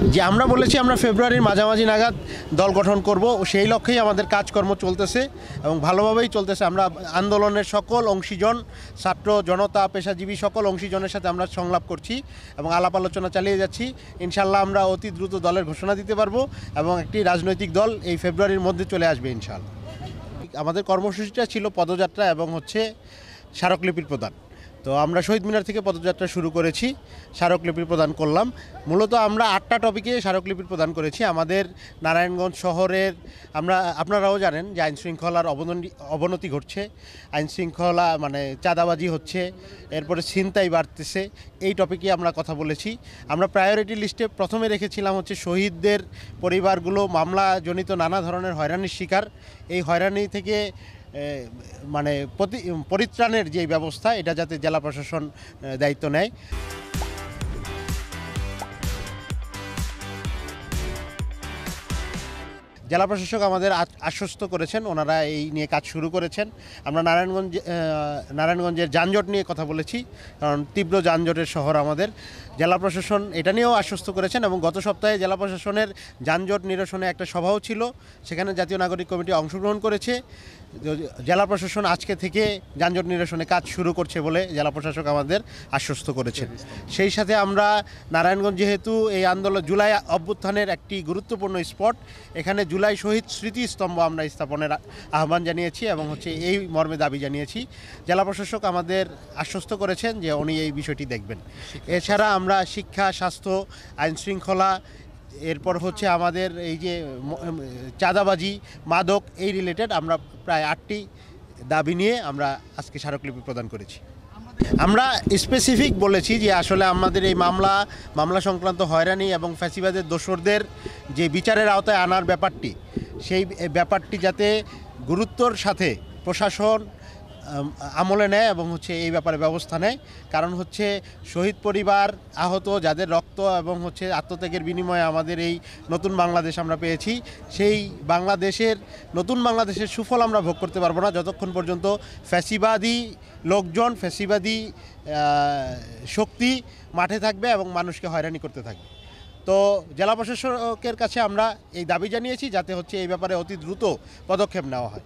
যে আমরা বলেছি আমরা ফেব্রুয়ারির মাঝামাঝি নাগাদ দল গঠন করব, সেই লক্ষ্যেই আমাদের কাজকর্ম চলতেছে এবং ভালোভাবেই চলতেছে। আমরা আন্দোলনের সকল অংশীজন, ছাত্র জনতা, পেশাজীবী সকল অংশীজনের সাথে আমরা সংলাপ করছি এবং আলাপ আলোচনা চালিয়ে যাচ্ছি। ইনশাল্লাহ আমরা অতি দ্রুত দলের ঘোষণা দিতে পারবো এবং একটি রাজনৈতিক দল এই ফেব্রুয়ারির মধ্যে চলে আসবে ইনশাল্লাহ। আমাদের কর্মসূচিটা ছিল পদযাত্রা এবং স্মারকলিপির প্রদান। তো আমরা শহীদ মিনার থেকে পদযাত্রা শুরু করেছি, স্মারকলিপির প্রদান করলাম। মূলত আমরা 8টা টপিকে স্মারকলিপির প্রদান করেছি। আমাদের নারায়ণগঞ্জ শহরের আপনারাও জানেন যে আইনশৃঙ্খলার অবনতি ঘটছে, আইনশৃঙ্খলা চাঁদাবাজি হচ্ছে, এরপরে ছিনতাই বাড়তেছে। এই টপিকে আমরা কথা বলেছি। আমরা প্রায়োরিটি লিস্টে প্রথমে রেখেছিলাম শহীদদের পরিবারগুলো মামলাজনিত নানা ধরনের হয়রানির শিকার। এই হয়রানি থেকে পরিত্রাণের যে ব্যবস্থা, এটা যাতে জেলা প্রশাসন দায়িত্ব নেয়। জেলা প্রশাসক আমাদের আশ্বস্ত করেছেন, ওনারা এই নিয়ে কাজ শুরু করেছেন। আমরা নারায়ণগঞ্জের যানজট নিয়ে কথা বলেছি, কারণ তীব্র যানজটের শহর আমাদের। জেলা প্রশাসন এটা নিয়েও আশ্বস্ত করেছেন এবং গত সপ্তাহে জেলা প্রশাসনের যানজট নিরসনে একটা সভাও ছিল, সেখানে জাতীয় নাগরিক কমিটি অংশগ্রহণ করেছে। জেলা প্রশাসন আজকে থেকে যানজট নিরসনে কাজ শুরু করছে বলে জেলা প্রশাসক আমাদের আশ্বস্ত করেছেন। সেই সাথে আমরা নারায়ণগঞ্জ যেহেতু এই আন্দোলন জুলাই অভ্যুত্থানের একটি গুরুত্বপূর্ণ স্পট, এখানে জুলাই শহীদ স্মৃতিস্তম্ভ আমরা স্থাপনের আহ্বান জানিয়েছি এবং এই মর্মে দাবি জানিয়েছি। জেলা প্রশাসক আমাদের আশ্বস্ত করেছেন যে উনি এই বিষয়টি দেখবেন। এছাড়া আমরা শিক্ষা, স্বাস্থ্য, আইনশৃঙ্খলা, এরপর আমাদের এই যে চাঁদাবাজি, মাদক, এই রিলেটেড আমরা প্রায় 8টি দাবি নিয়ে আমরা আজকে স্মারকলিপি প্রদান করেছি। আমরা স্পেসিফিক বলেছি যে আসলে আমাদের এই মামলা সংক্রান্ত হয়রানি এবং ফ্যাসিবাদের দোসরদের যে বিচারের আওতায় আনার ব্যাপারটি, সেই ব্যাপারটি যাতে গুরুত্বর সাথে প্রশাসন আমলে নেয় এবং এই ব্যাপারে ব্যবস্থা নেয়। কারণ শহীদ পরিবার, আহত যাদের রক্ত এবং আত্মত্যাগের বিনিময়ে আমাদের এই নতুন বাংলাদেশ আমরা পেয়েছি, সেই নতুন বাংলাদেশের সুফল আমরা ভোগ করতে পারবো না যতক্ষণ পর্যন্ত ফ্যাসিবাদী লোকজন, ফ্যাসিবাদী শক্তি মাঠে থাকবে এবং মানুষকে হয়রানি করতে থাকবে। তো জেলা প্রশাসকের কাছে আমরা এই দাবি জানিয়েছি যাতে এই ব্যাপারে অতি দ্রুত পদক্ষেপ নেওয়া হয়।